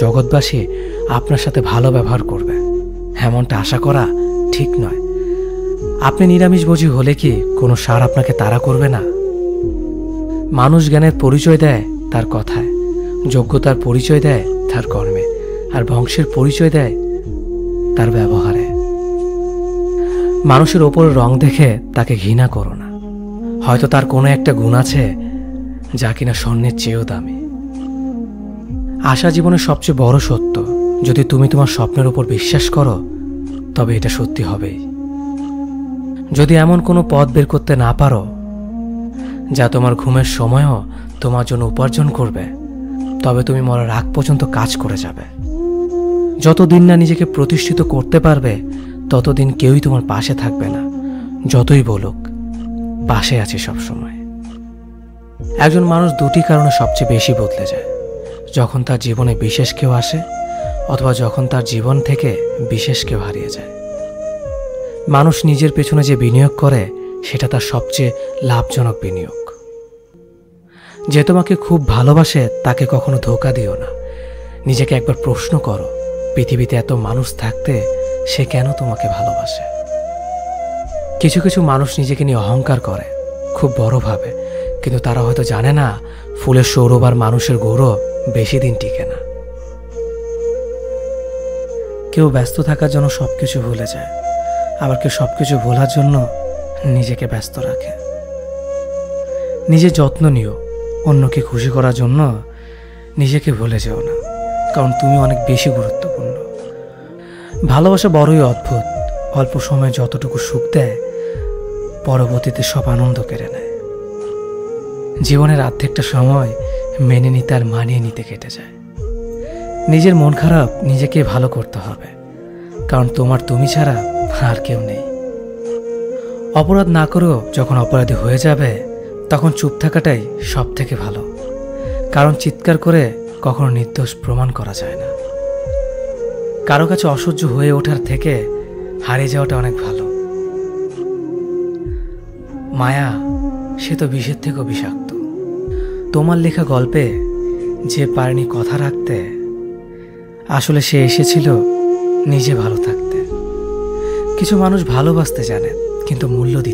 জগৎবাসী আপনার সাথে ভালো ব্যবহার করবে এমনটা আশা করা ঠিক নয়। আপনি নিরামিষভোজী হলে কি কোনো ষাঁড় আপনাকে তাড়া করবে না? মানুষ জ্ঞানের পরিচয় দেয় তার কথায়, যোগ্যতার পরিচয় দেয় তার কর্মে, আর বংশের পরিচয় দেয় তার ব্যবহারে। মানুষের ওপর রং দেখে তাকে ঘৃণা করো না। হয়তো তার কোনো একটা গুণ আছে যা কিনা স্বর্ণের চেয়েও দামি। আশা জীবনের সবচেয়ে বড় সত্য। যদি তুমি তোমার স্বপ্নের উপর বিশ্বাস করো তবে এটা সত্যি হবেই। যদি এমন কোনো পথ বের করতে না পারো যা তোমার ঘুমের সময়ও তোমার জন্য উপার্জন করবে, তবে তুমি মরার আগ পর্যন্ত কাজ করে যাবে। যতদিন না নিজেকে প্রতিষ্ঠিত করতে পারবে ততদিন কেউই তোমার পাশে থাকবে না, যতই বলুক পাশে আছি সবসময়। একজন মানুষ দুটি কারণে সবচেয়ে বেশি বদলে যায়: যখন তার জীবনে বিশেষ কেউ আসে, অথবা যখন তার জীবন থেকে বিশেষ কেউ হারিয়ে যায়। মানুষ নিজের পেছনে যে বিনিয়োগ করে সেটা তার সবচেয়ে লাভজনক বিনিয়োগ। যে তোমাকে খুব ভালোবাসে তাকে কখনো ধোঁকা দিও না। নিজেকে একবার প্রশ্ন করো, পৃথিবীতে এত মানুষ থাকতে সে কেন তোমাকে ভালোবাসে? কিছু কিছু মানুষ নিজেকে নিয়ে অহংকার করে, খুব বড় ভাবে, কিন্তু তারা হয়তো জানে না ফুলের সৌরভ আর মানুষের গৌরব বেশি দিন টিকে না। কেউ ব্যস্ত থাকার জন্য সবকিছু ভুলে যায়, আবার কেউ সবকিছু ভোলার জন্য নিজেকে ব্যস্ত রাখে। নিজের যত্ন নিও, অন্যকে খুশি করার জন্য নিজেকে ভুলে যেও না, কারণ তুমি অনেক বেশি গুরুত্বপূর্ণ। ভালোবাসা বড়ই অদ্ভুত। অল্প সময়ে যতটুকু সুখ দেয় পরবর্তীতে সব আনন্দ কেড়ে নেয়। জীবনের অর্ধেকটা সময় মেনে নিতে আর মানিয়ে নিতে কেটে যায়। নিজের মন খারাপ নিজেকে ভালো করতে হবে, কারণ তোমার তুমি ছাড়া আর কেউ নেই। অপরাধ না করেও যখন অপরাধী হয়ে যাবে তখন চুপ থাকাটাই সব থেকে ভালো, কারণ চিৎকার করে কখনো নির্দোষ প্রমাণ করা যায় না। কারো কাছে অসহ্য হয়ে ওঠার থেকে হারিয়ে যাওয়াটা অনেক ভালো। মায়া সে তো বিষের থেকেও বিষাক্ত। তোমার লেখা গল্পে যে পারেনি কথা রাখতে, আসলে সে এসেছিল নিজে ভালো থাকতে। কিছু মানুষ ভালোবাসতে জানে কিন্তু মূল্য দিতে